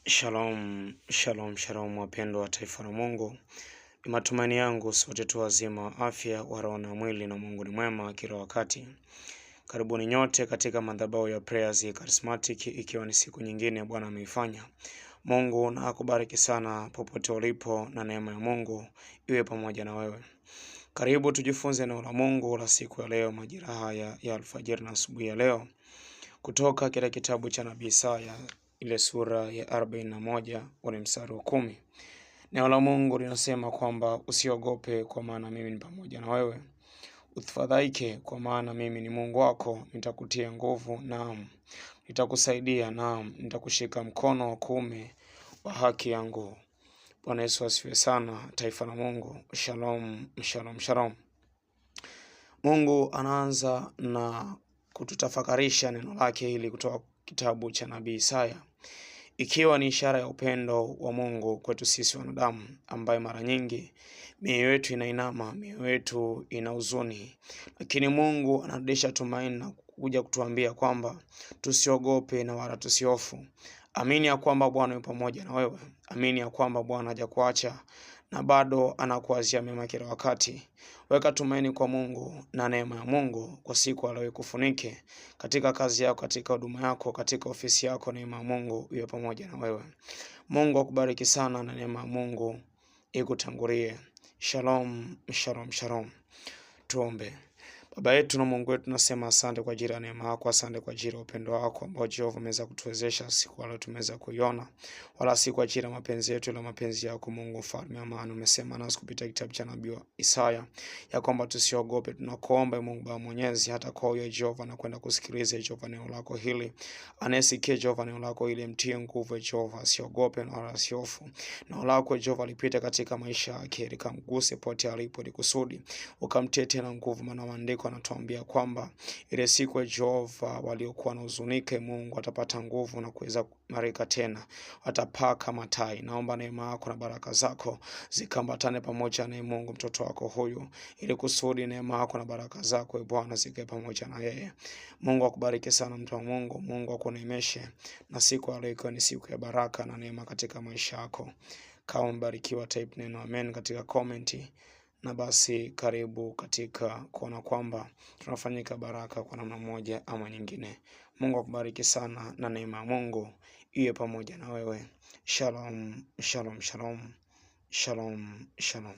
Shalom, shalom, shalom wapendwa wa taifa la Mungu. Ni matumaini yangu sote tu wazima wa afya wa roho na mwili, na Mungu ni mwema kila wakati. Karibuni nyote katika madhabahu ya Prayers Charismatic, ikiwa ni siku nyingine Bwana ameifanya. Mungu na akubariki sana popote ulipo, na neema ya Mungu iwe pamoja na wewe. Karibu tujifunze neno la Mungu la siku ya leo, majira haya ya alfajiri na asubuhi ya leo, kutoka kile kitabu cha nabii Isaya, ile sura ya 41 ule mstari wa 10. Neno la Mungu linasema kwamba usiogope, kwa maana mimi ni pamoja na wewe. Usifadhaike, kwa maana mimi ni Mungu wako. Nitakutia nguvu, naam, nitakusaidia, naam, nitakushika mkono wa kuume wa haki yangu. Bwana Yesu asifiwe sana, taifa la Mungu. Shalom, shalom, shalom. Mungu anaanza na kututafakarisha neno lake hili kutoka kitabu cha nabii Isaya, ikiwa ni ishara ya upendo wa Mungu kwetu sisi wanadamu, ambaye mara nyingi mioyo yetu inainama, mioyo yetu ina huzuni, lakini Mungu anarudisha tumaini na kuja kutuambia kwamba tusiogope na wala tusihofu. Amini ya kwamba Bwana yupo pamoja na wewe. Amini ya kwamba Bwana hajakuacha na bado anakuazia mema kila wakati. Weka tumaini kwa Mungu, na neema ya Mungu kwa siku aliyokufunike katika kazi yako, katika huduma yako, katika ofisi yako. Neema ya Mungu iwe pamoja na wewe. Mungu akubariki sana, na neema ya Mungu ikutangulie. Shalom, shalom, shalom. Tuombe. Baba yetu na Mungu wetu, tunasema asante kwa ajili ya neema yako, asante kwa ajili ya upendo wako ambao Jehova umeweza kutuwezesha siku leo tumeweza kuiona, wala si kwa ajili ya mapenzi yetu, ila mapenzi yako Mungu mfalme wa amani. Umesema nasi kupitia kitabu cha nabii Isaya ya kwamba tusiogope. Tunakuomba Mungu Baba Mwenyezi, hata kwa huyo Jehova na kwenda kusikiliza Jehova neno lako hili, anayesikia Jehova neno lako hili, mtie nguvu Jehova, asiogope na wala asihofu. Neno lako Jehova lipite katika maisha yake, likamguse pote alipo, likusudi ukamtie tena nguvu, maana maandiko anatuambia kwamba ile siku ya Jehova waliokuwa na huzunike, Mungu atapata nguvu na kuweza kumarika tena, watapaa kama tai. Naomba neema yako na baraka zako zikambatane pamoja na Mungu mtoto wako huyu, ili kusudi neema yako na baraka zako Bwana zikae pamoja na yeye. Mungu akubariki sana mtu wa Mungu. Mungu akuneemeshe, na siku ya leo ni siku ya baraka na neema katika maisha yako. Kama mbarikiwa, type neno amen katika komenti. Na basi karibu katika kuona kwamba tunafanyika baraka kwa namna moja ama nyingine. Mungu akubariki sana, na neema ya Mungu iwe pamoja na wewe. Shalom, shalom, shalom. Shalom, shalom.